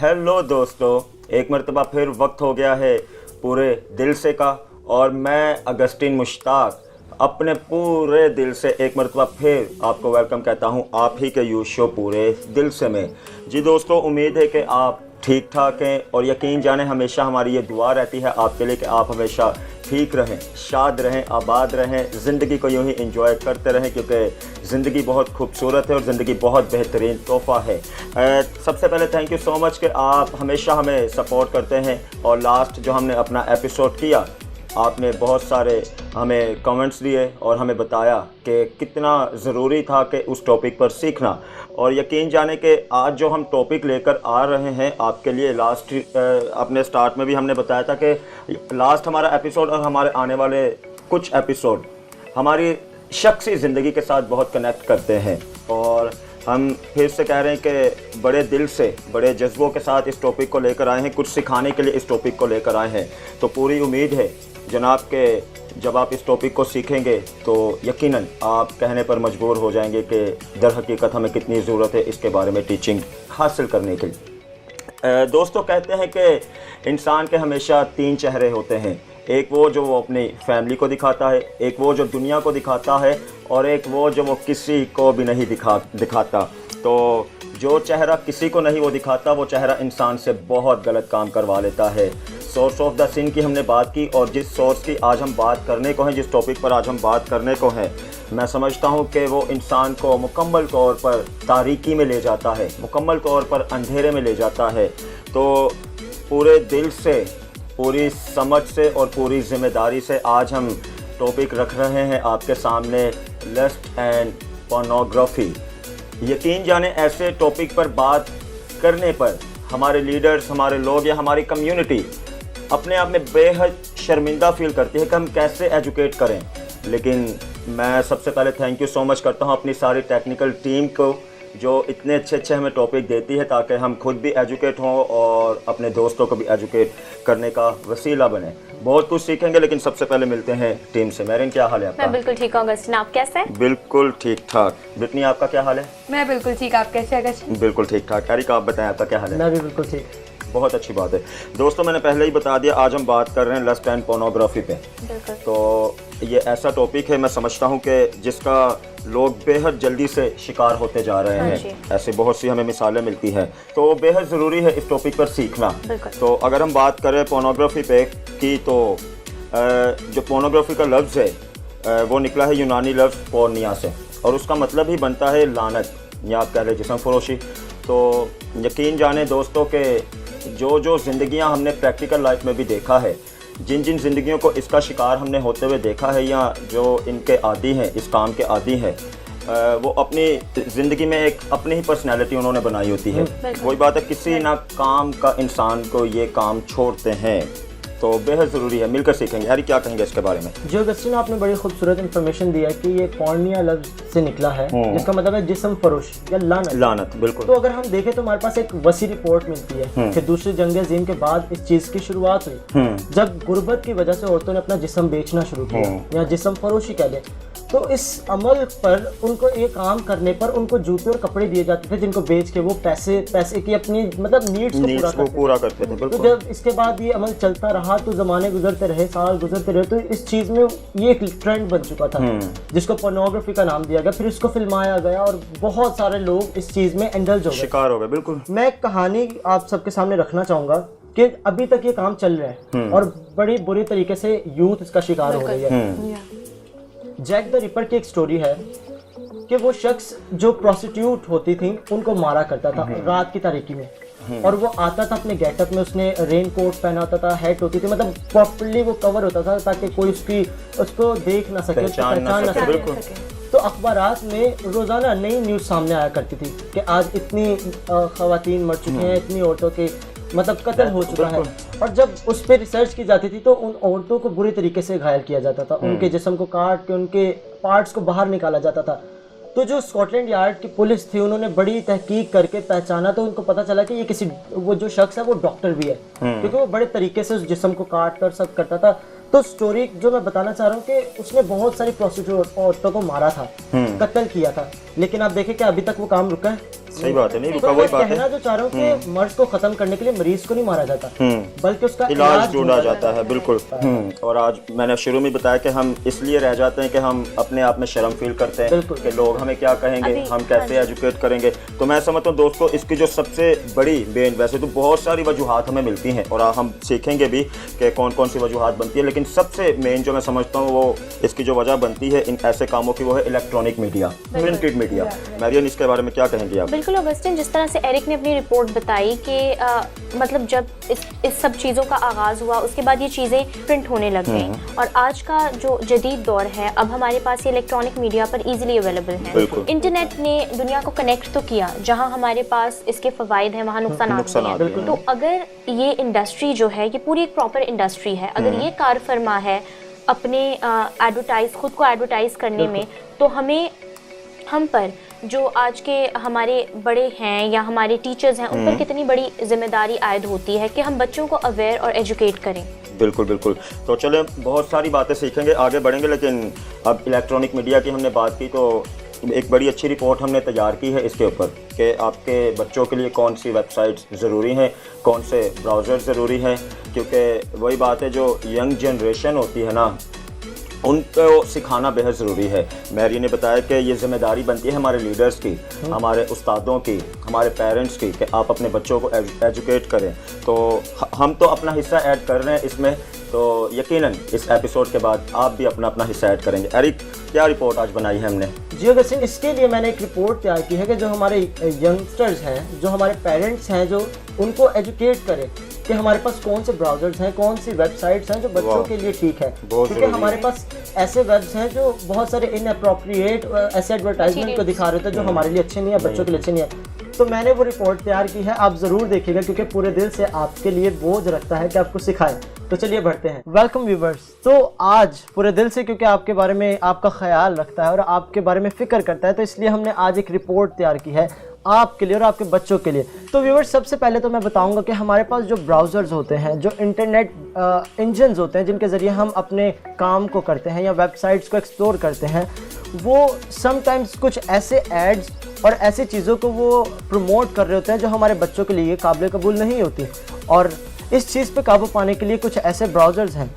Hello दोस्तों, एक मरतबा फिर वक्त हो गया है पूरे दिल से का, और मैं अगस्टिन मुश्ताक अपने पूरे दिल से एक मरतबा फिर आपको वेलकम कहता हूं आप ही के यू शो पूरे दिल से में। जी दोस्तों, उम्मीद है कि आप ठीक ठाक हैं और यकीन जाने हमेशा हमारी ये दुआ रहती है आपके लिए कि आप हमेशा ठीक रहें, शाद रहें, आबाद रहें, ज़िंदगी को यूँ ही इंजॉय करते रहें, क्योंकि ज़िंदगी बहुत खूबसूरत है और ज़िंदगी बहुत बेहतरीन तोहफ़ा है। सबसे पहले थैंक यू सो मच कि आप हमेशा हमें सपोर्ट करते हैं। और लास्ट जो हमने अपना एपिसोड किया, आपने बहुत सारे हमें कमेंट्स दिए और हमें बताया कि कितना ज़रूरी था कि उस टॉपिक पर सीखना। और यकीन जाने कि आज जो हम टॉपिक लेकर आ रहे हैं आपके लिए, लास्ट अपने स्टार्ट में भी हमने बताया था कि लास्ट हमारा एपिसोड और हमारे आने वाले कुछ एपिसोड हमारी शख्सी ज़िंदगी के साथ बहुत कनेक्ट करते हैं। और हम फिर से कह रहे हैं कि बड़े दिल से, बड़े जज्बों के साथ इस टॉपिक को लेकर आए हैं, कुछ सिखाने के लिए इस टॉपिक को लेकर आए हैं। तो पूरी उम्मीद है जनाब के जब आप इस टॉपिक को सीखेंगे तो यकीनन आप कहने पर मजबूर हो जाएंगे कि दर हकीकत हमें कितनी ज़रूरत है इसके बारे में टीचिंग हासिल करने के लिए। दोस्तों, कहते हैं कि इंसान के हमेशा तीन चेहरे होते हैं। एक वो जो वो अपनी फैमिली को दिखाता है, एक वो जो दुनिया को दिखाता है, और एक वो जो वो किसी को भी नहीं दिखाता। तो जो चेहरा किसी को नहीं वो दिखाता, वो चेहरा इंसान से बहुत गलत काम करवा लेता है। सोर्स ऑफ द सिन की हमने बात की, और जिस सोर्स की आज हम बात करने को हैं, जिस टॉपिक पर आज हम बात करने को हैं, मैं समझता हूं कि वो इंसान को मुकम्मल तौर पर तारीकी में ले जाता है, मुकम्मल तौर पर अंधेरे में ले जाता है। तो पूरे दिल से, पूरी समझ से और पूरी ज़िम्मेदारी से आज हम टॉपिक रख रहे हैं आपके सामने, लस्ट एंड पोर्नोग्राफी। यकीन जाने ऐसे टॉपिक पर बात करने पर हमारे लीडर्स, हमारे लोग या हमारी कम्युनिटी अपने आप में बेहद शर्मिंदा फील करती है कि हम कैसे एजुकेट करें। लेकिन मैं सबसे पहले थैंक यू सो मच करता हूं अपनी सारी टेक्निकल टीम को जो इतने अच्छे हमें टॉपिक देती है ताकि हम खुद भी एजुकेट हों और अपने दोस्तों को भी एजुकेट करने का वसीला बने। बहुत कुछ सीखेंगे, लेकिन सबसे पहले मिलते हैं टीम से। मेरिन, क्या हाल है आपका? मैं बिल्कुल ठीक हूँ अगस्टिन, आप कैसे हैं? बिल्कुल ठीक ठाक। ब्रिटनी, आपका क्या हाल है? मैं बिल्कुल ठीक, आप कैसे हैं अगस्टिन? बिल्कुल ठीक ठाक। एरिक, आप बताएं आपका क्या हाल है? मैं भी बिल्कुल ठीक। बहुत अच्छी बात है। दोस्तों, मैंने पहले ही बता दिया, आज हम बात कर रहे हैं लस्ट एंड पोर्नोग्राफी पे। तो ये ऐसा टॉपिक है, मैं समझता हूँ कि जिसका लोग बेहद जल्दी से शिकार होते जा रहे हैं। ऐसे बहुत सी हमें मिसालें मिलती हैं, तो बेहद ज़रूरी है इस टॉपिक पर सीखना। तो अगर हम बात करें पोर्नोग्राफी पे की, तो जो पोर्नोग्राफी का लफ्ज़ है वो निकला है यूनानी लफ्ज़ पोर्निया से, और उसका मतलब ही बनता है लानत, या आप कह लें जिस्म फरोशी। तो यकीन जाने दोस्तों के जो ज़िंदगियां हमने प्रैक्टिकल लाइफ में भी देखा है, जिन ज़िंदगियों को इसका शिकार हमने होते हुए देखा है, या जो इनके आदी हैं, इस काम के आदी हैं, वो अपनी ज़िंदगी में एक अपनी ही पर्सनैलिटी उन्होंने बनाई होती है। वही बात है, किसी ना काम का इंसान को ये काम छोड़ते हैं, तो बेहद ज़रूरी है। मिलकर सीखेंगे। यार, क्या कहेंगे इसके बारे में? जो अगस्टिन, आपने बड़ी खूबसूरत इन्फॉर्मेशन दी है कि ये पोर्निया लफ्ज़ से निकला है, जिसका मतलब है जिस्म फरोश या लानत। लानत, बिल्कुल। तो अगर हम देखें तो हमारे पास एक वसी रिपोर्ट मिलती है कि दूसरी जंग अज़ीम के बाद इस चीज़ की शुरुआत हुई, जब गुर्बत की वजह से औरतों ने अपना जिस्म बेचना शुरू किया, या जिस्म फरोशी कह लें। तो इस अमल पर उनको ये काम करने पर उनको जूते और कपड़े दिए जाते थे, जिनको बेच के वो पैसे की अपनी मतलब नीड्स को पूरा करते थे। तो जब इसके बाद ये अमल चलता रहा, तो ज़माने गुजरते रहे, साल गुजरते रहे, तो इस चीज़ में ये एक ट्रेंड बन चुका था जिसको पोर्नोग्राफी का नाम दिया गया। फिर इसको फिल्माया गया और बहुत सारे लोग इस चीज़ में इंडल्ज हो गए, शिकार हो गए। बिल्कुल। मैं एक कहानी आप सबके सामने रखना चाहूँगा कि अभी तक ये काम चल रहा है और बड़ी बुरी तरीके से यूथ इसका शिकार हो रही है। जैक द रिपर की एक स्टोरी है कि वो शख्स जो प्रोस्टिट्यूट होती थी उनको मारा करता था रात की तारीकी में, और वो आता था अपने गेटअप में, उसने रेन कोट पहना होता था, हैट होती थी, मतलब प्रॉपर्ली वो कवर होता था ताकि कोई उसको देख ना सके, पहचान ना सके। तो अखबारात में रोज़ाना नई न्यूज़ सामने आया करती थी कि आज इतनी ख़वातीन मर चुकी हैं, इतनी औरतों के मतलब कत्ल हो चुका है। और जब उस पर रिसर्च की जाती थी तो उन औरतों को बुरी तरीके से घायल किया जाता था, उनके जिस्म को काट के उनके पार्ट्स को बाहर निकाला जाता था। तो जो स्कॉटलैंड यार्ड की पुलिस थी, उन्होंने बड़ी तहकीक करके पहचाना, तो उनको पता चला कि ये वो जो शख्स है वो डॉक्टर भी है, क्योंकि वो बड़े तरीके से उस जिस्म को काट कर सब करता था। तो स्टोरी जो मैं बताना चाह रहा हूँ कि उसने बहुत सारी प्रोस्टिट्यूट औरतों को मारा था, कत्ल किया था, लेकिन आप देखें कि अभी तक वो काम रुका है। सही बात है, नहीं रुका, तो वही मैं बात कहना है। जो चाह रहा हूँ कि मर्ज को खत्म करने के लिए मरीज को नहीं मारा जाता, बल्कि उसका इलाज ढूंढा जाता है, बिल्कुल। और आज मैंने शुरू में बताया कि हम इसलिए रह जाते हैं कि हम अपने आप में शर्म फील करते हैं कि लोग हमें क्या कहेंगे, हम कैसे एजुकेट करेंगे। तो मैं समझता हूँ दोस्तों, इसकी जो सबसे बड़ी मेन, वैसे तो बहुत सारी वजूहात हमें मिलती हैं और हम सीखेंगे भी कि कौन कौन सी वजूहात बनती है, लेकिन सबसे मेन जो मैं समझता हूँ वो इसकी जो वजह बनती है इन ऐसे कामों की, वो है electronic media, printed media. Marian, इसके बारे में क्या कहेंगे आप? बिल्कुल ऑगस्टिन, जिस तरह से एरिक ने अपनी रिपोर्ट बताई कि मतलब जब इस सब चीज़ों का आगाज़ हुआ उसके बाद ये चीज़ें प्रिंट होने लग गई और आज का जो जदीद दौर है, अब हमारे पास ये इलेक्ट्रॉनिक मीडिया पर इजीली अवेलेबल है। इंटरनेट ने दुनिया को कनेक्ट तो किया, जहां हमारे पास इसके फ़वाइद हैं वहाँ नुकसानात भी हैं। तो अगर ये इंडस्ट्री जो है, ये पूरी एक प्रॉपर इंडस्ट्री है, अगर ये कार फरमा है अपने खुद को एडवर्टाइज करने में, तो हम पर जो आज के हमारे बड़े हैं या हमारे टीचर्स हैं, उन पर कितनी बड़ी जिम्मेदारी आयद होती है कि हम बच्चों को अवेयर और एजुकेट करें। बिल्कुल बिल्कुल। तो चले, बहुत सारी बातें सीखेंगे, आगे बढ़ेंगे, लेकिन अब इलेक्ट्रॉनिक मीडिया की हमने बात की तो एक बड़ी अच्छी रिपोर्ट हमने तैयार की है इसके ऊपर कि आपके बच्चों के लिए कौन सी वेबसाइट्स ज़रूरी हैं, कौन से ब्राउज़र ज़रूरी हैं, क्योंकि वही बात है, जो यंग जनरेशन होती है ना, उनको सिखाना बेहद ज़रूरी है। मैरी ने बताया कि ये ज़िम्मेदारी बनती है हमारे लीडर्स की, हमारे उस्तादों की, हमारे पेरेंट्स की, कि आप अपने बच्चों को एजुकेट करें। तो हम तो अपना हिस्सा ऐड कर रहे हैं इसमें, तो यकीनन इस एपिसोड के बाद आप भी अपना अपना हिस्सा ऐड करेंगे। एरिक, क्या रिपोर्ट आज बनाई है हमने? जी अगर सिंह, इसके लिए मैंने एक रिपोर्ट तैयार की है कि जो हमारे यंगस्टर्स हैं, जो हमारे पेरेंट्स हैं, जो उनको एजुकेट करें कि हमारे पास कौन से ब्राउज़र्स हैं, कौन सी वेबसाइट्स हैं जो बच्चों के लिए ठीक है, क्योंकि हमारे पास ऐसे वेब्स हैं जो बहुत सारे इनअप्रोप्रिएट ऐसे एडवर्टाइजमेंट को दिखा रहे थे जो हमारे लिए अच्छे नहीं है, बच्चों के लिए अच्छे नहीं है। तो मैंने वो रिपोर्ट तैयार की है, आप ज़रूर देखिएगा, क्योंकि पूरे दिल से आपके लिए बोझ रखता है कि आपको सिखाए। तो चलिए बढ़ते हैं। Welcome viewers. तो आज पूरे दिल से, क्योंकि आपके बारे में आपका ख्याल रखता है और आपके बारे में फ़िक्र करता है, तो इसलिए हमने आज एक रिपोर्ट तैयार की है आपके लिए और आपके बच्चों के लिए। तो व्यूवर्स, सबसे पहले तो मैं बताऊंगा कि हमारे पास जो ब्राउज़र्स होते हैं, जो इंटरनेट इंजन्स होते हैं जिनके ज़रिए हम अपने काम को करते हैं या वेबसाइट्स को एक्सप्लोर करते हैं, वो समटाइम्स कुछ ऐसे एड्स और ऐसी चीज़ों को वो प्रमोट कर रहे होते हैं जो हमारे बच्चों के लिए काबिल कबूल नहीं होती। और इस चीज़ पे काबू पाने के लिए कुछ ऐसे ब्राउज़र्स हैं,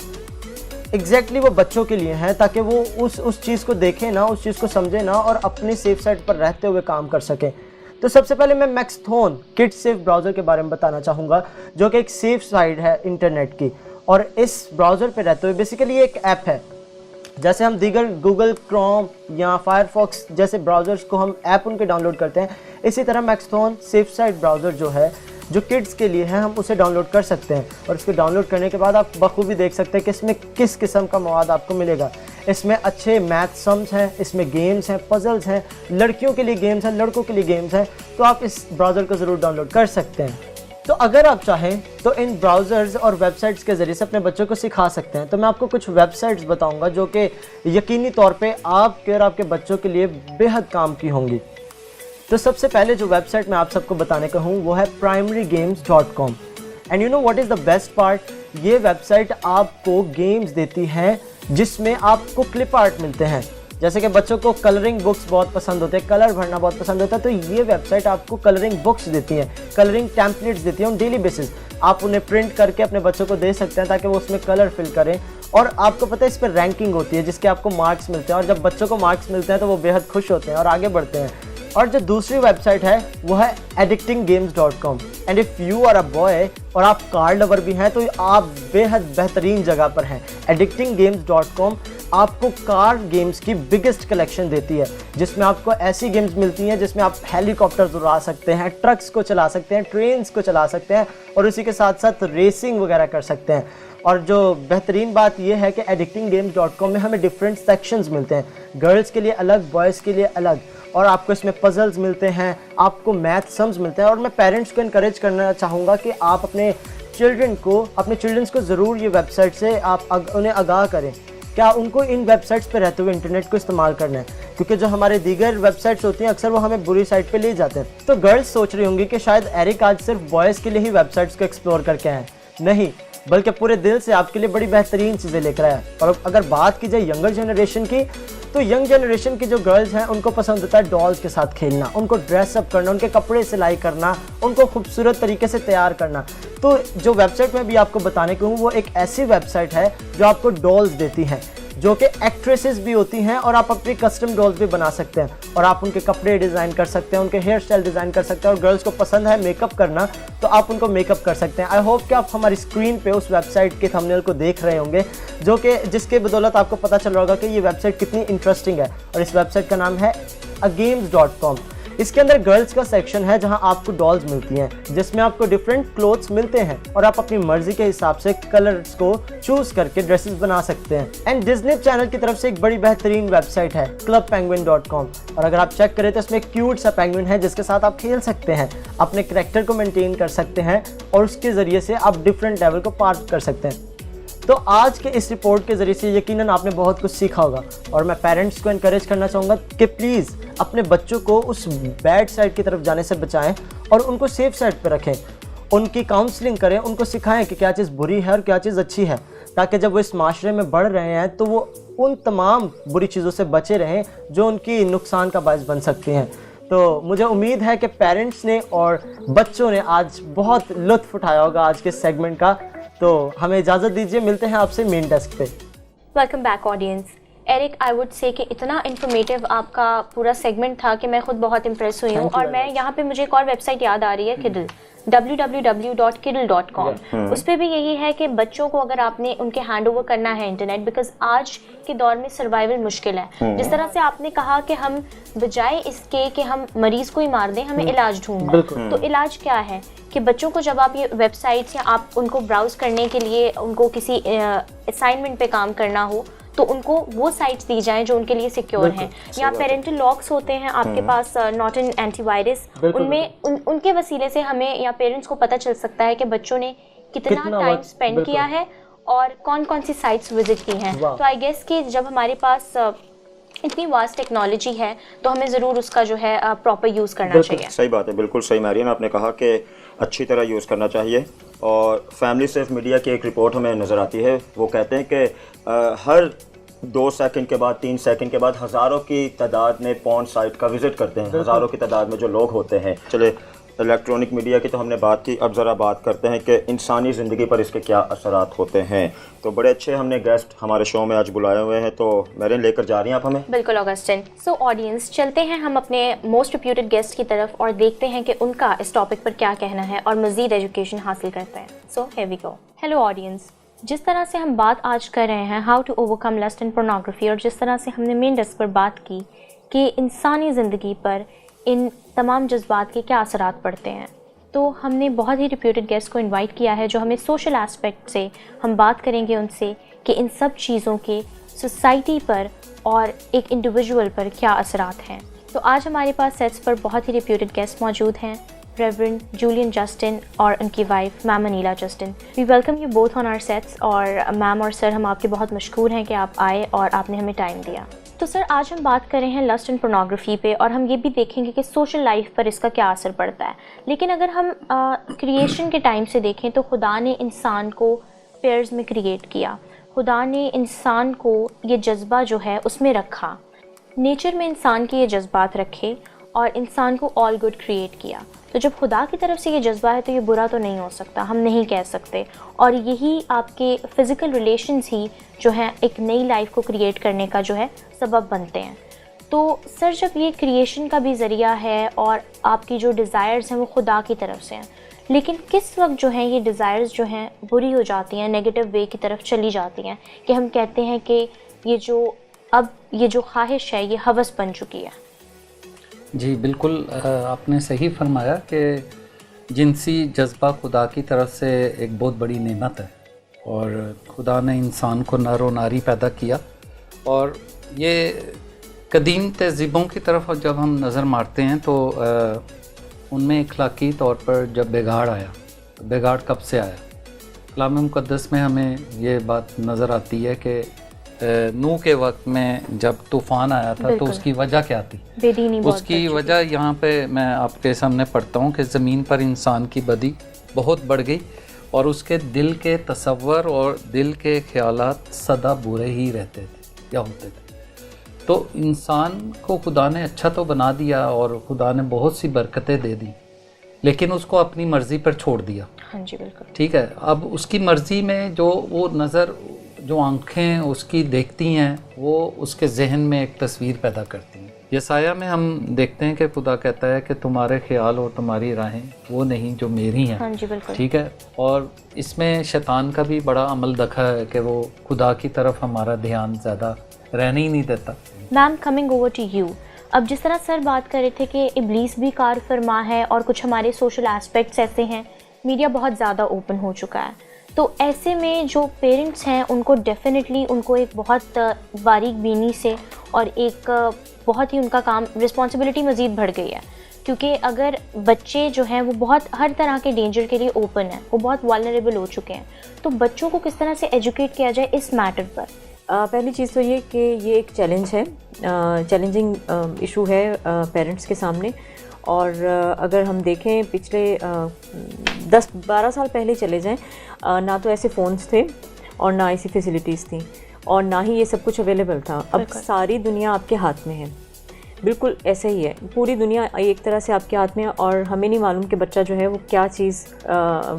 एग्जैक्टली वो बच्चों के लिए हैं, ताकि वो उस चीज़ को देखें ना, उस चीज़ को समझें ना और अपनी सेफ साइट पर रहते हुए काम कर सकें। तो सबसे पहले मैं मैक्सथोन किड्स सेफ ब्राउज़र के बारे में बताना चाहूँगा, जो कि एक सेफ साइट है इंटरनेट की। और इस ब्राउज़र पे रहते हुए बेसिकली एक ऐप है, जैसे हम दीगर गूगल क्रोम या फायरफॉक्स जैसे ब्राउज़र्स को हम ऐप उनके डाउनलोड करते हैं, इसी तरह मैक्सथोन सेफ साइट ब्राउज़र जो है, जो किड्स के लिए है, हम उसे डाउनलोड कर सकते हैं। और इसको डाउनलोड करने के बाद आप बखूबी देख सकते हैं कि इसमें किस किस्म का मवाद आपको मिलेगा। इसमें अच्छे मैथ सम्स हैं, इसमें गेम्स हैं, पजल्स हैं, लड़कियों के लिए गेम्स हैं, लड़कों के लिए गेम्स हैं। तो आप इस ब्राउज़र को ज़रूर डाउनलोड कर सकते हैं। तो अगर आप चाहें तो इन ब्राउज़र्स और वेबसाइट्स के ज़रिए से अपने बच्चों को सिखा सकते हैं। तो मैं आपको कुछ वेबसाइट्स बताऊंगा जो कि यकीनी तौर पे आपके और आपके बच्चों के लिए बेहद काम की होंगी। तो सबसे पहले जो वेबसाइट मैं आप सबको बताने का हूँ वो है primarygames.com। And you know what is the best part, ये वेबसाइट आपको गेम्स देती है जिसमें आपको क्लिप आर्ट मिलते हैं। जैसे कि बच्चों को कलरिंग बुक्स बहुत पसंद होते हैं, कलर भरना बहुत पसंद होता है, तो ये वेबसाइट आपको कलरिंग बुक्स देती हैं, कलरिंग टेम्पलेट्स देती हैं ऑन डेली बेसिस। आप उन्हें प्रिंट करके अपने बच्चों को दे सकते हैं ताकि वो उसमें कलर फिल करें। और आपको पता है इस पर रैंकिंग होती है जिसके आपको मार्क्स मिलते हैं, और जब बच्चों को मार्क्स मिलते हैं तो वो बेहद खुश होते हैं और आगे बढ़ते हैं। और जो दूसरी वेबसाइट है वो है addictinggames.com। And if you are a boy और आप कार लवर भी हैं तो आप बेहद बेहतरीन जगह पर हैं। addictinggames.com आपको कार गेम्स की बिगेस्ट कलेक्शन देती है, जिसमें आपको ऐसी गेम्स मिलती हैं जिसमें आप हेलीकॉप्टर्स उड़ा सकते हैं, ट्रक्स को चला सकते हैं, ट्रेन्स को चला सकते हैं और उसी के साथ साथ रेसिंग वगैरह कर सकते हैं। और जो बेहतरीन बात यह है कि addictinggames.com में हमें डिफरेंट सेक्शंस मिलते हैं, गर्ल्स के लिए अलग, बॉयज़ के लिए अलग। और आपको इसमें पजल्स मिलते हैं, आपको मैथ सम्स मिलते हैं। और मैं पेरेंट्स को इनकरेज करना चाहूँगा कि आप अपने चिल्ड्रंस को ज़रूर ये वेबसाइट से आप उन्हें आगाह करें, क्या उनको इन वेबसाइट्स पे रहते हुए इंटरनेट को इस्तेमाल करना है, क्योंकि जो हमारे दीगर वेबसाइट्स होती हैं अक्सर वो हमें बुरी साइट पे ले जाते हैं। तो गर्ल्स सोच रही होंगी कि शायद एरिक आज सिर्फ बॉयज़ के लिए ही वेबसाइट्स को एक्सप्लोर करके आए। नहीं, बल्कि पूरे दिल से आपके लिए बड़ी बेहतरीन चीज़ें लेकर आया है। और अगर बात की जाए यंगर जनरेशन की, तो यंग जनरेशन की जो गर्ल्स हैं उनको पसंद होता है डॉल्स के साथ खेलना, उनको ड्रेसअप करना, उनके कपड़े सिलाई करना, उनको खूबसूरत तरीके से तैयार करना। तो जो वेबसाइट में भी आपको बताने को हूँ वो एक ऐसी वेबसाइट है जो आपको डॉल्स देती हैं जो कि एक्ट्रेसेस भी होती हैं, और आप अपनी कस्टम डॉल्स भी बना सकते हैं और आप उनके कपड़े डिज़ाइन कर सकते हैं, उनके हेयर स्टाइल डिज़ाइन कर सकते हैं। और गर्ल्स को पसंद है मेकअप करना तो आप उनको मेकअप कर सकते हैं। आई होप कि आप हमारी स्क्रीन पे उस वेबसाइट के थंबनेल को देख रहे होंगे, जो कि जिसके बदौलत आपको पता चल रहा होगा कि ये वेबसाइट कितनी इंटरेस्टिंग है। और इस वेबसाइट का नाम है agames.com। इसके अंदर गर्ल्स का सेक्शन है जहां आपको डॉल्स मिलती हैं, जिसमें आपको डिफरेंट क्लोथ्स मिलते हैं और आप अपनी मर्जी के हिसाब से कलर्स को चूज करके ड्रेसेस बना सकते हैं। एंड डिज्नी चैनल की तरफ से एक बड़ी बेहतरीन वेबसाइट है clubpenguin.com। और अगर आप चेक करें तो इसमें क्यूट सा पेंगुइन है जिसके साथ आप खेल सकते हैं, अपने कैरेक्टर को मेंटेन कर सकते हैं और उसके ज़रिए से आप डिफरेंट लेवल को पार कर सकते हैं। तो आज के इस रिपोर्ट के ज़रिए से यकीनन आपने बहुत कुछ सीखा होगा, और मैं पेरेंट्स को इनकरेज करना चाहूँगा कि प्लीज़ अपने बच्चों को उस बैड साइड की तरफ जाने से बचाएं और उनको सेफ साइड पर रखें, उनकी काउंसलिंग करें, उनको सिखाएं कि क्या चीज़ बुरी है और क्या चीज़ अच्छी है, ताकि जब वो इस माशरे में बढ़ रहे हैं तो वो उन तमाम बुरी चीज़ों से बचे रहें जो उनकी नुकसान का बायस बन सकती हैं। तो मुझे उम्मीद है कि पेरेंट्स ने और बच्चों ने आज बहुत लुत्फ़ उठाया होगा आज के सेगमेंट का। तो हमें इजाज़त दीजिए, मिलते हैं आपसे मेन डेस्क पे। Welcome back audience. Eric, I would say कि इतना इन्फॉर्मेटिव आपका पूरा सेगमेंट था कि मैं खुद बहुत इम्प्रेस हुई हूँ। और मैं यहाँ पे मुझे एक और वेबसाइट याद आ रही है, किडल, www.kiddle.com। उस पर भी यही है कि बच्चों को अगर आपने उनके हैंड ओवर करना है इंटरनेट, बिकॉज आज के दौर में सर्वाइवल मुश्किल है। जिस तरह से आपने कहा कि हम बजाय इसके कि हम मरीज को ही मार दें, हमें इलाज ढूंढना। तो इलाज क्या है कि बच्चों को जब आप ये वेबसाइट्स या आप उनको ब्राउज करने के लिए उनको किसी असाइनमेंट पे काम करना हो तो उनको वो साइट्स दी जाएं जो उनके लिए सिक्योर हैं। या पेरेंटल लॉक्स होते हैं आपके पास, नॉट इन एंटीवायरस, उनमें उनके वसीले से हमें या पेरेंट्स को पता चल सकता है कि बच्चों ने कितना टाइम स्पेंड किया है और कौन कौन सी साइट्स विजिट की हैं। तो आई गेस कि जब हमारे पास इतनी वास्ट टेक्नोलॉजी है तो हमें ज़रूर उसका जो है प्रॉपर यूज़ करना चाहिए। सही बात है, बिल्कुल सही मैरियन, आपने कहा कि अच्छी तरह यूज़ करना चाहिए। और फैमिली सेफ मीडिया की एक रिपोर्ट हमें नज़र आती है, वो कहते हैं कि हर 2 सेकंड के बाद 3 सेकंड के बाद हज़ारों की तादाद में पॉर्न साइट का विज़िट करते हैं, हज़ारों की तादाद में जो लोग होते हैं। चले इलेक्ट्रॉनिक मीडिया की तो हमने बात की, अब ज़रा बात करते हैं कि इंसानी ज़िंदगी पर इसके क्या असरात होते हैं। तो बड़े अच्छे हमने गेस्ट हमारे शो में आज बुलाए हुए हैं, तो मेरे लेकर जा रही हैं आप हमें? बिल्कुल ऑगस्टिन। सो ऑडियंस, चलते हैं हम अपने मोस्ट रिप्यूटेड गेस्ट की तरफ और देखते हैं कि उनका इस टॉपिक पर क्या कहना है और मज़ीद एजुकेशन हासिल करते हैं। So here we go. Hello audience, जिस तरह से हम बात आज कर रहे हैं how to overcome lust and pornography, और जिस तरह से हमने मेन डेस्क पर बात की कि इंसानी ज़िंदगी पर इन तमाम जज्बात के क्या असरात पड़ते हैं, तो हमने बहुत ही रिप्यूटेड गेस्ट को इनवाइट किया है जो हमें सोशल एस्पेक्ट से हम बात करेंगे उनसे कि इन सब चीज़ों के सोसाइटी पर और एक इंडिविजुअल पर क्या असरात हैं। तो आज हमारे पास सेट्स पर बहुत ही रिप्यूटेड गेस्ट मौजूद हैं, रेवरेंड जूलियन जस्टिन और उनकी wife ma'am Anila Justin. We welcome you both on our sets. और मैम और सर, हम आपके बहुत मशकूर हैं कि आप आए और आपने हमें टाइम दिया। तो सर, आज हम बात कर रहे हैं लस्ट एंड पोर्नोग्राफी पे, और हम ये भी देखेंगे कि सोशल लाइफ पर इसका क्या असर पड़ता है। लेकिन अगर हम क्रिएशन के टाइम से देखें तो खुदा ने इंसान को पेयर्स में क्रिएट किया, खुदा ने इंसान को ये जज्बा जो है उसमें रखा, नेचर में इंसान के ये जज्बात रखे और इंसान को ऑल गुड क्रिएट किया। तो जब खुदा की तरफ से ये जज्बा है तो ये बुरा तो नहीं हो सकता, हम नहीं कह सकते। और यही आपके फ़िज़िकल रिलेशंस ही जो है एक नई लाइफ को क्रिएट करने का जो है सबब बनते हैं। तो सर, जब ये क्रिएशन का भी ज़रिया है और आपकी जो डिज़ायर्स हैं वो खुदा की तरफ से हैं, लेकिन किस वक्त जो है ये डिज़ायर्स जो हैं बुरी हो जाती हैं, नेगेटिव वे की तरफ चली जाती हैं कि हम कहते हैं कि ये जो ख्वाहिश है ये हवस बन चुकी है? जी बिल्कुल, आपने सही फरमाया कि जिनसी जज्बा खुदा की तरफ से एक बहुत बड़ी नेमत है, और खुदा ने इंसान को नर और नारी पैदा किया। और ये कदीम तहज़ीबों की तरफ जब हम नज़र मारते हैं तो उनमें अखलाकी तौर पर जब बिगाड़ आया, तो बिगाड़ कब से आया? कलाम मुक़द्दस में हमें ये बात नज़र आती है कि नूह के वक्त में जब तूफ़ान आया था तो उसकी वजह क्या थी? उसकी वजह यहाँ पे मैं आपके सामने पढ़ता हूँ कि ज़मीन पर इंसान की बदी बहुत बढ़ गई और उसके दिल के तसव्वुर और दिल के ख्यालात सदा बुरे ही रहते थे या होते थे। तो इंसान को खुदा ने अच्छा तो बना दिया और खुदा ने बहुत सी बरकतें दे दी, लेकिन उसको अपनी मर्ज़ी पर छोड़ दिया। हाँ जी बिल्कुल। ठीक है, अब उसकी मर्ज़ी में जो वो नज़र, जो आँखें उसकी देखती हैं, वो उसके जहन में एक तस्वीर पैदा करती हैं। यसाया में हम देखते हैं कि खुदा कहता है कि तुम्हारे ख्याल और तुम्हारी राहें वो नहीं जो मेरी हैं। हाँ जी बिल्कुल। ठीक है, और इसमें शैतान का भी बड़ा अमल दखा है कि वो खुदा की तरफ हमारा ध्यान ज़्यादा रहने ही नहीं देता। Ma'am, coming over to you, अब जिस तरह सर बात कर रहे थे कि इब्लीस भी कार फरमा है और कुछ हमारे सोशल एस्पेक्ट्स ऐसे हैं, मीडिया बहुत ज़्यादा ओपन हो चुका है, तो ऐसे में जो पेरेंट्स हैं उनको डेफिनेटली उनको एक बहुत बारीक बीनी से और एक बहुत ही उनका काम रिस्पॉन्सिबिलिटी मज़ीद बढ़ गई है, क्योंकि अगर बच्चे जो हैं वो बहुत हर तरह के डेंजर के लिए ओपन हैं, वो बहुत वल्नरेबल हो चुके हैं, तो बच्चों को किस तरह से एजुकेट किया जाए इस मैटर पर? पहली चीज़ तो ये कि ये एक चैलेंज है, चैलेंजिंग इशू है पेरेंट्स के सामने। और अगर हम देखें पिछले 10-12 साल पहले चले जाएं, ना तो ऐसे फ़ोन्स थे और ना ऐसी फैसिलिटीज़ थी और ना ही ये सब कुछ अवेलेबल था। अब सारी दुनिया आपके हाथ में है, बिल्कुल ऐसे ही है, पूरी दुनिया एक तरह से आपके हाथ में है और हमें नहीं मालूम कि बच्चा जो है वो क्या चीज़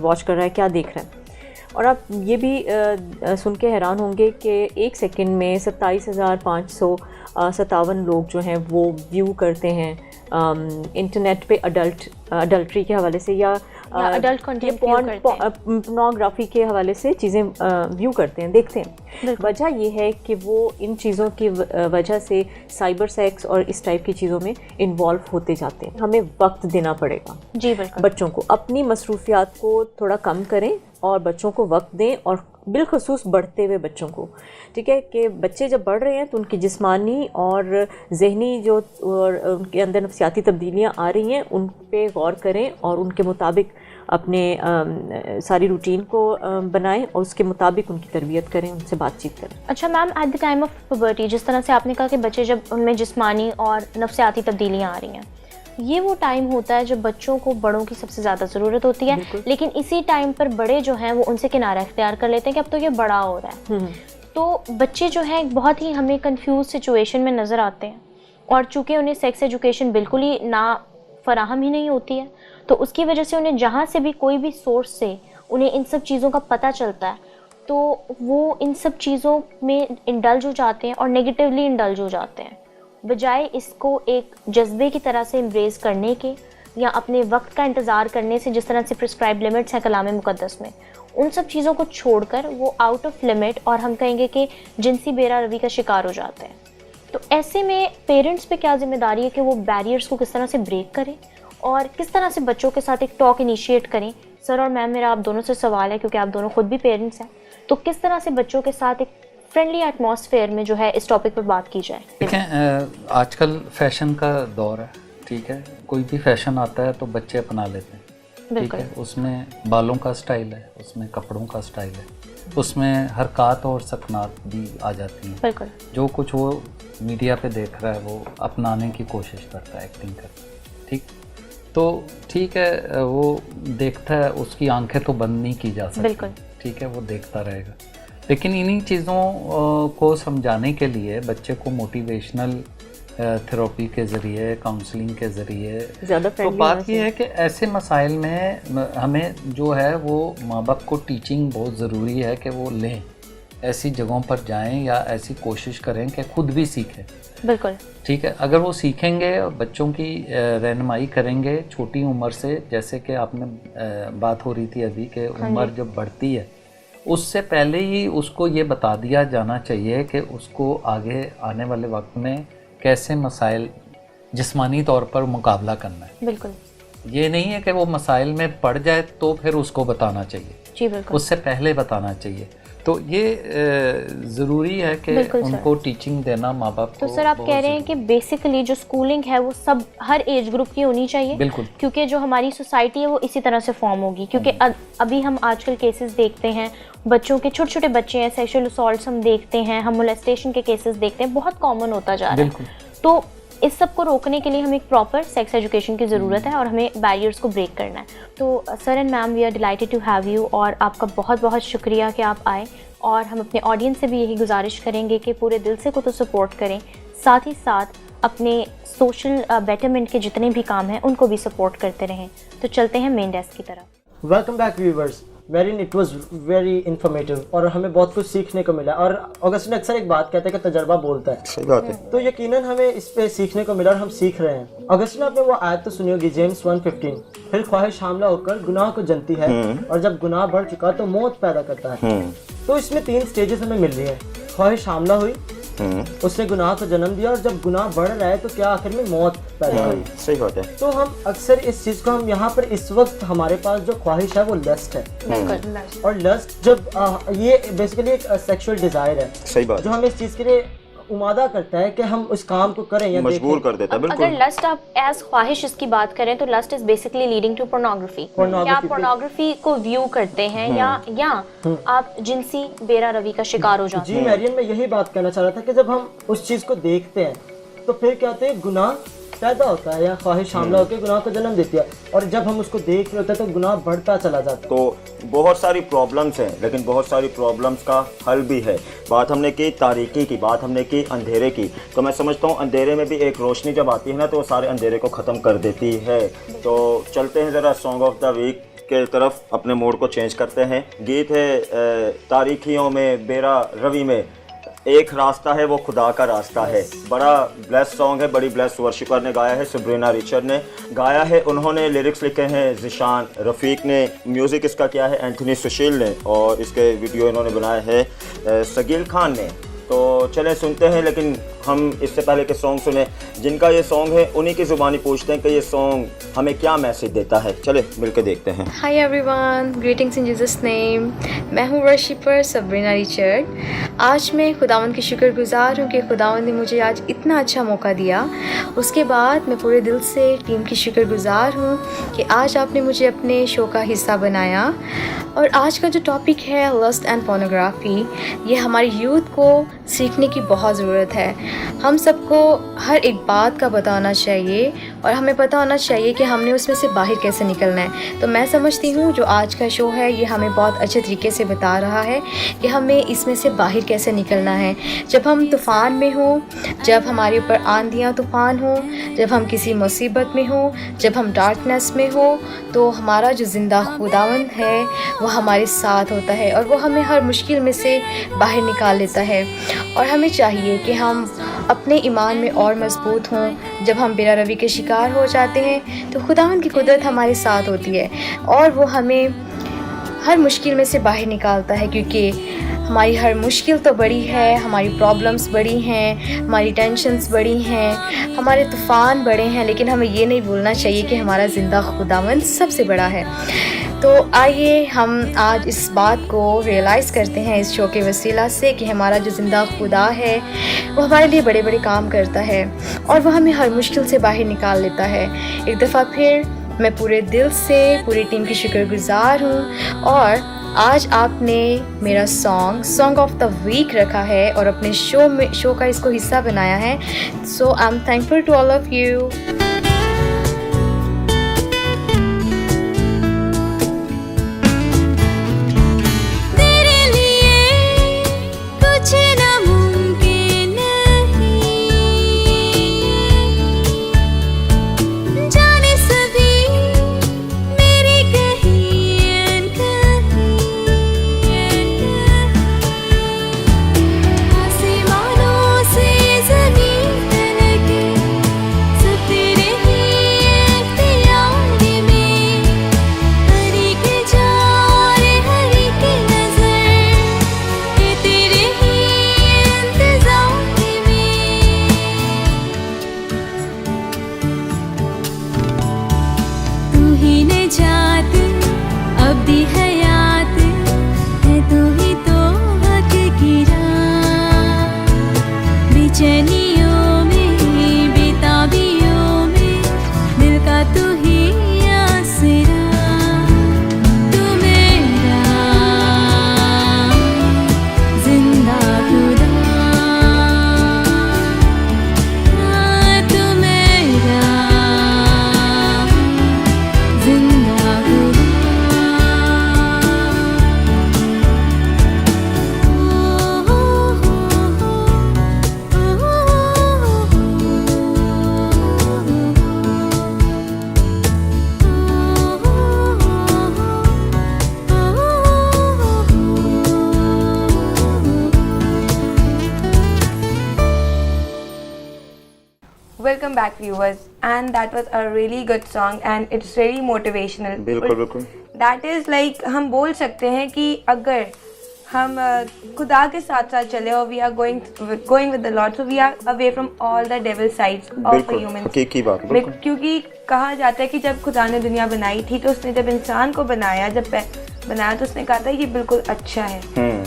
वॉच कर रहा है, क्या देख रहा है। और आप ये भी सुन के हैरान होंगे कि एक सेकंड में 27,557 लोग जो हैं वो व्यू करते हैं इंटरनेट पे अडल्ट्री के हवाले से या अडल्ट कंटेंट पोर्नोग्राफी के हवाले से चीज़ें व्यू करते हैं, देखते हैं। वजह ये है कि वो इन चीज़ों की वजह से साइबर सेक्स और इस टाइप की चीज़ों में इन्वॉल्व होते जाते हैं। हमें वक्त देना पड़ेगा जी बिल्कुल। बच्चों को अपनी मसरूफियात को थोड़ा कम करें और बच्चों को वक्त दें, और बिलखसूस बढ़ते हुए बच्चों को, ठीक है, कि बच्चे जब बढ़ रहे हैं तो उनकी जिस्मानी और जहनी जो और उनके अंदर नफ्सियाती तब्दीलियाँ आ रही हैं उन पे गौर करें और उनके मुताबिक अपने सारी रूटीन को बनाएं और उसके मुताबिक उनकी तरबियत करें, उनसे बातचीत करें। अच्छा ma'am, at the time of puberty, जिस तरह से आपने कहा कि बच्चे जब उनमें जिस्मानी और नफ्सियाती तब्दीलियाँ आ रही हैं, ये वो टाइम होता है जब बच्चों को बड़ों की सबसे ज़्यादा ज़रूरत होती है, लेकिन इसी टाइम पर बड़े जो हैं वो उनसे किनारा इख्तियार कर लेते हैं कि अब तो ये बड़ा हो रहा है। तो बच्चे जो हैं बहुत ही हमें कंफ्यूज सिचुएशन में नज़र आते हैं, और चूँकि उन्हें सेक्स एजुकेशन बिल्कुल ही ना फराहम ही नहीं होती है, तो उसकी वजह से उन्हें जहाँ से भी कोई भी सोर्स से उन्हें इन सब चीज़ों का पता चलता है, तो वो इन सब चीज़ों में इंडल्ज हो जाते हैं और नेगेटिवली इंडल्ज हो जाते हैं, बजाय इसको एक जज्बे की तरह से एम्ब्रेस करने के या अपने वक्त का इंतज़ार करने से, जिस तरह से प्रिस्क्राइब लिमिट्स हैं कलाम मुक़द्दस में, उन सब चीज़ों को छोड़कर वो आउट ऑफ लिमिट और हम कहेंगे कि जिनसी बेरा रवी का शिकार हो जाते हैं। तो ऐसे में पेरेंट्स पे क्या जिम्मेदारी है कि वो बैरियर्स को किस तरह से ब्रेक करें और किस तरह से बच्चों के साथ एक टॉक इनिशिएट करें? सर और मैम, मेरा आप दोनों से सवाल है क्योंकि आप दोनों खुद भी पेरेंट्स हैं, तो किस तरह से बच्चों के साथ एक फ्रेंडली एटमॉस्फेयर में जो है इस टॉपिक पर बात की जाए? देखें, आजकल फैशन का दौर है, ठीक है, कोई भी फैशन आता है तो बच्चे अपना लेते हैं, ठीक है, उसमें बालों का स्टाइल है, उसमें कपड़ों का स्टाइल है, उसमें हरकत और सकनात भी आ जाती हैं। बिल्कुल। जो कुछ वो मीडिया पे देख रहा है वो अपनाने की कोशिश करता है, एक्टिंग करता है, ठीक, तो ठीक है, वो देखता है, उसकी आंखें तो बंद नहीं की जा सकती, बिल्कुल, ठीक है, वो देखता रहेगा। लेकिन इन्हीं चीज़ों को समझाने के लिए बच्चे को मोटिवेशनल थेरेपी के ज़रिए, काउंसलिंग के ज़रिए, तो बात यह है कि ऐसे मसाइल में हमें जो है वो माँ बाप को टीचिंग बहुत ज़रूरी है कि वो लें, ऐसी जगहों पर जाएं या ऐसी कोशिश करें कि खुद भी सीखें। बिल्कुल, ठीक है, अगर वो सीखेंगे और बच्चों की रहनुमाई करेंगे छोटी उम्र से, जैसे कि आपने बात हो रही थी अभी कि उम्र जब बढ़ती है उससे पहले ही उसको ये बता दिया जाना चाहिए कि उसको आगे आने वाले वक्त में कैसे मसाइल जिस्मानी तौर पर मुकाबला करना है। बिल्कुल, ये नहीं है कि वो मसाइल में पड़ जाए तो फिर उसको बताना चाहिए, जी बिल्कुल, उससे पहले बताना चाहिए। तो ये ज़रूरी है कि उनको टीचिंग देना माँ बाप को। तो सर आप कह रहे हैं कि बेसिकली जो स्कूलिंग है वो सब हर एज ग्रुप की होनी चाहिए? बिल्कुल, क्योंकि जो हमारी सोसाइटी है वो इसी तरह से फॉर्म होगी, क्योंकि अभी हम आजकल केसेस देखते हैं, बच्चों के छोटे छोटे बच्चे हैं, सेक्सुअल असॉल्ट्स हम देखते हैं, हम मोलेस्टेशन के केसेस देखते हैं, बहुत कॉमन होता जा रहा है। तो इस सब को रोकने के लिए हमें एक प्रॉपर सेक्स एजुकेशन की ज़रूरत है और हमें बैरियर्स को ब्रेक करना है। तो sir and ma'am, we are delighted to have you, और आपका बहुत बहुत शुक्रिया कि आप आए। और हम अपने ऑडियंस से भी यही गुजारिश करेंगे कि पूरे दिल से को तो सपोर्ट करें, साथ ही साथ अपने सोशल बेटरमेंट के जितने भी काम हैं उनको भी सपोर्ट करते रहें। तो चलते हैं मेन डेस्क की तरफ। Welcome back viewers. Marine, it was very informative और हमें बहुत कुछ सीखने को मिला। और ऑगस्टिन अक्सर एक बात कहते हैं कि तजर्बा बोलता है। सही बात है। तो यकीनन हमें इस पे सीखने को मिला और हम सीख रहे हैं। ऑगस्टिन, आपने वो आयत तो सुनी होगी, जेम्स 1:15, फिर ख्वाहिश हामला होकर गुनाह को जनती है और जब गुनाह बढ़ चुका तो मौत पैदा करता है। तो इसमें 3 स्टेजेस हमें मिल रही है। ख्वाहिश हामला हुई, उसने गुनाह को जन्म दिया, और जब गुनाह बढ़ रहा है तो क्या आखिर में मौत पैदा हुई। सही बात है। तो हम अक्सर इस चीज को, हम यहाँ पर इस वक्त हमारे पास जो ख्वाहिश है वो लस्ट है। और लस्ट जब ये बेसिकली एक सेक्सुअल डिजायर है। सही बात। जो हमें इस चीज के लिए उमादा करता है कि हम उस काम को करें या मजबूर कर देता है। बिल्कुल। अगर लस्ट आप एज ख्वाहिश इसकी बात करें तो lust is basically leading to pornography. क्या आप पोर्नोग्राफी को व्यू करते हैं या आप जिनसी बेरा रवि का शिकार हो जाते हैं? जी मैरियन, मैं यही बात कहना चाह रहा था कि जब हम उस चीज को देखते हैं तो फिर क्या होता है, गुनाह पैदा होता है या ख्वाहिश हामला होकर गुनाह को जन्म देती है, और जब हम उसको देख रहे होते हैं तो गुनाह बढ़ता चला जाता है। तो बहुत सारी प्रॉब्लम्स हैं, लेकिन बहुत सारी प्रॉब्लम्स का हल भी है। बात हमने की तारीकी की, बात हमने की अंधेरे की, तो मैं समझता हूँ अंधेरे में भी एक रोशनी जब आती है ना तो वो सारे अंधेरे को ख़त्म कर देती है। तो चलते हैं ज़रा सॉन्ग ऑफ द वीक के तरफ, अपने मूड को चेंज करते हैं। गीत है तारीखियों में बेरा रवि में, एक रास्ता है वो खुदा का रास्ता है। बड़ा ब्लेस सॉन्ग है, बड़ी ब्लेस वर्शिपर ने गाया है, सबरीना रिचर्ड ने गाया है। उन्होंने लिरिक्स लिखे हैं ज़िशान रफ़ीक ने, म्यूज़िक इसका किया है एंथनी सुशील ने, और इसके वीडियो इन्होंने बनाए हैं सगील खान ने। तो चलें सुनते हैं, लेकिन हम इससे पहले के सॉन्ग सुने जिनका ये सॉन्ग है उन्हीं की ज़ुबानी पूछते हैं कि ये सॉन्ग हमें क्या मैसेज देता है। चले मिलकर देखते हैं। हाय एवरीवन, ग्रीटिंग्स इन जीसस नेम। मैं हूँ वर्शिपर सबरीना रिचर्ड। आज मैं खुदावंद की शुक्रगुजार हूँ कि खुदावंद ने मुझे आज इतना अच्छा मौका दिया। उसके बाद मैं पूरे दिल से टीम की शुक्रगुजार हूँ कि आज आपने मुझे अपने शो का हिस्सा बनाया। और आज का जो टॉपिक है लस्ट एंड पोर्नोग्राफी, ये हमारी यूथ को सीखने की बहुत ज़रूरत है। हम सबको हर एक बात का बताना चाहिए और हमें पता होना चाहिए कि हमने उसमें से बाहर कैसे निकलना है। तो मैं समझती हूँ जो आज का शो है ये हमें बहुत अच्छे तरीके से बता रहा है कि हमें इसमें से बाहर कैसे निकलना है। जब हम तूफ़ान में हों, जब हमारे ऊपर आंधियाँ तूफ़ान हों, जब हम किसी मुसीबत में हों, जब हम डार्कनेस में हो, तो हमारा जो ज़िंदा खुदावंद है वो हमारे साथ होता है और वो हमें हर मुश्किल में से बाहर निकाल लेता है। और हमें चाहिए कि हम अपने ईमान में और मजबूत हों। जब हम बेरा रवि के शिकार हो जाते हैं तो खुदावंद की कुदरत हमारे साथ होती है और वो हमें हर मुश्किल में से बाहर निकालता है, क्योंकि हमारी हर मुश्किल तो बड़ी है, हमारी प्रॉब्लम्स बड़ी हैं, हमारी टेंशन्स बड़ी हैं, हमारे तूफ़ान बड़े हैं, लेकिन हमें ये नहीं भूलना चाहिए कि हमारा ज़िंदा खुदावंद सबसे बड़ा है। तो आइए हम आज इस बात को रियलाइज़ करते हैं इस शो के वसीला से कि हमारा जो ज़िंदा खुदा है वो हमारे लिए बड़े बड़े काम करता है और वो हमें हर मुश्किल से बाहर निकाल लेता है। एक दफ़ा फिर मैं पूरे दिल से पूरी टीम की शुक्रगुजार हूँ और आज आपने मेरा सॉन्ग ऑफ द वीक रखा है और अपने शो का इसको हिस्सा बनाया है। So I am thankful to all of you. welcome back viewers, and that was a really good song and it's very motivational. बिल्कुल बिल्कुल That is like हम बोल सकते हैं कि अगर हम खुदा के साथ साथ चले और we are going with the Lord, so we are away from all the devil sides of a बिल्कुल human. हकीकी बात है, बिल्कुल क्योंकि कहा जाता है कि जब खुदा ने दुनिया बनाई थी तो उसने जब इंसान को बनाया तो उसने कहा था ये बिल्कुल अच्छा है.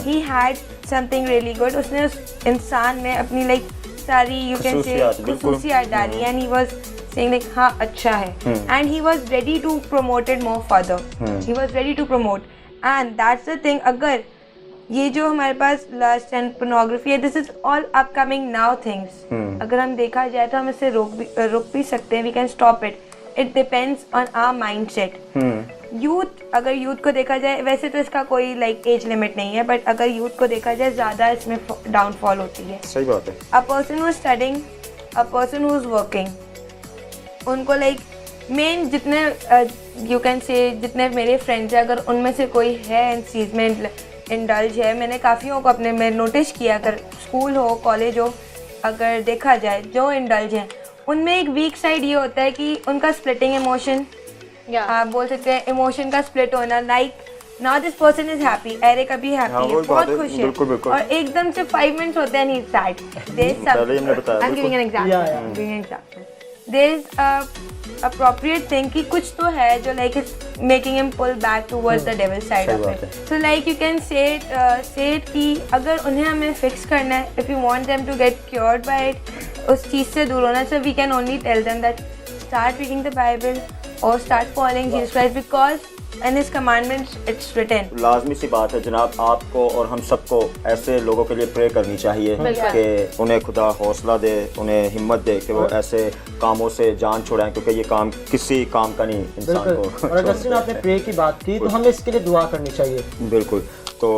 He had something really good. उसने उस इंसान में अपनी like सारी you can say खसूसियात डाली and he was saying like हाँ अच्छा है and he was ready to promote it more further. He was ready to promote and that's the thing. अगर ये जो हमारे पास लस्ट एंड पोर्नोग्राफी है, this is all upcoming now things. अगर हम देखा जाए तो हम इसे रोक भी सकते हैं. We can stop it. It depends on our mindset. Youth, अगर यूथ को देखा जाए, वैसे तो इसका कोई लाइक एज लिमिट नहीं है, बट अगर यूथ को देखा जाए ज़्यादा इसमें डाउनफॉल होती है. सही बात है. A person who is studying, a person who is working, उनको लाइक मेन जितने यू कैन से जितने मेरे फ्रेंड्स हैं, अगर उनमें से कोई है इन चीज़ में इंडल्ज है, मैंने काफ़ियों को अपने में नोटिस किया, अगर स्कूल हो कॉलेज हो, अगर देखा जाए जो इंडल्ज हैं उनमें एक वीक साइड ये होता है कि उनका स्प्लिटिंग इमोशन, आप बोल सकते हैं इमोशन का स्प्लिट होना. Like now this person is happy, Eric अभी हैप्पी है, बहुत खुश है, और एकदम से 5 मिनट्स होते हैं नहीं sad. I am giving an example. There is appropriate thing कि कुछ तो है जो like is making him pull back towards the devil side of it. So like you can say it कि अगर उन्हें हमें fix करना है, if you want them to get cured by it, उस चीज़ से दूर होना, so we can only tell them that start reading the Bible or start following Jesus Christ because in His commandments it's written. लाजमी सी बात है जनाब, आपको और हम सबको ऐसे लोगों के लिए प्रे करनी चाहिए कि उन्हें खुदा हौसला दे, उन्हें हिम्मत दे कि वो ऐसे कामों से जान छुड़ाएं, क्योंकि ये काम किसी काम का नहीं इंसान को. और अगस्टिन आपने प्रे की बात की तो हमें इसके लिए दुआ करनी चाहिए. बिल्कुल. तो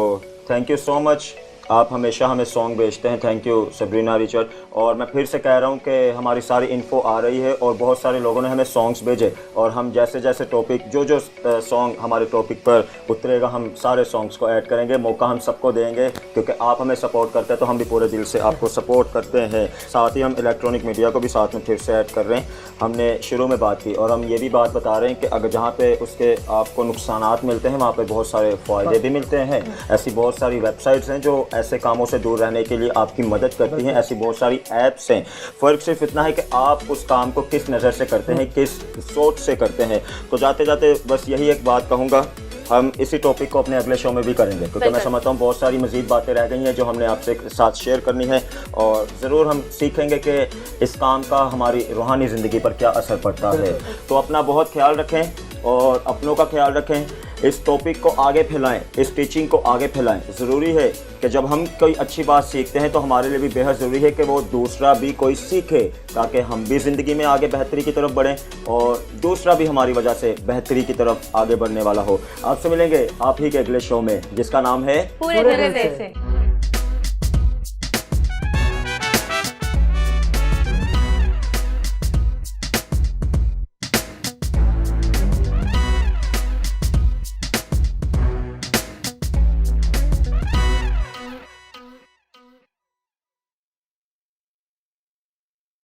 थैंक यू सो मच. आप हमेशा हमें सॉन्ग भेजते हैं. Thank you Sabrina Richard. और मैं फिर से कह रहा हूँ कि हमारी सारी इन्फो आ रही है और बहुत सारे लोगों ने हमें सॉन्ग्स भेजे, और हम जैसे जैसे टॉपिक जो सॉन्ग हमारे टॉपिक पर उतरेगा हम सारे सॉन्ग्स को ऐड करेंगे. मौका हम सबको देंगे क्योंकि आप हमें सपोर्ट करते हैं, तो हम भी पूरे दिल से आपको सपोर्ट करते हैं. साथ ही हम इलेक्ट्रॉनिक मीडिया को भी साथ में फिर से ऐड कर रहे हैं. हमने शुरू में बात की और हम ये भी बात बता रहे हैं कि अगर जहाँ पे उसके आपको नुकसानात मिलते हैं वहाँ पे बहुत सारे फ़ायदे भी मिलते हैं. ऐसी बहुत सारी वेबसाइट्स हैं जो ऐसे कामों से दूर रहने के लिए आपकी मदद करती हैं. ऐसी बहुत सारी ऐप्स हैं. फ़र्क सिर्फ इतना है कि आप उस काम को किस नज़र से करते हैं, किस सोच से करते हैं. तो जाते जाते बस यही एक बात कहूँगा, हम इसी टॉपिक को अपने अगले शो में भी करेंगे, क्योंकि मैं समझता हूँ बहुत सारी मज़ीद बातें रह गई हैं जो हमने आपसे साथ शेयर करनी है, और ज़रूर हम सीखेंगे कि इस काम का हमारी रूहानी ज़िंदगी पर क्या असर पड़ता है. तो अपना बहुत ख्याल रखें और अपनों का ख्याल रखें. इस टॉपिक को आगे फैलाएं, इस टीचिंग को आगे फैलाएं. ज़रूरी है कि जब हम कोई अच्छी बात सीखते हैं तो हमारे लिए भी बेहद ज़रूरी है कि वो दूसरा भी कोई सीखे, ताकि हम भी ज़िंदगी में आगे बेहतरी की तरफ बढ़ें और दूसरा भी हमारी वजह से बेहतरी की तरफ आगे बढ़ने वाला हो. आपसे मिलेंगे आप ही के अगले शो में, जिसका नाम है पूरे दिल से.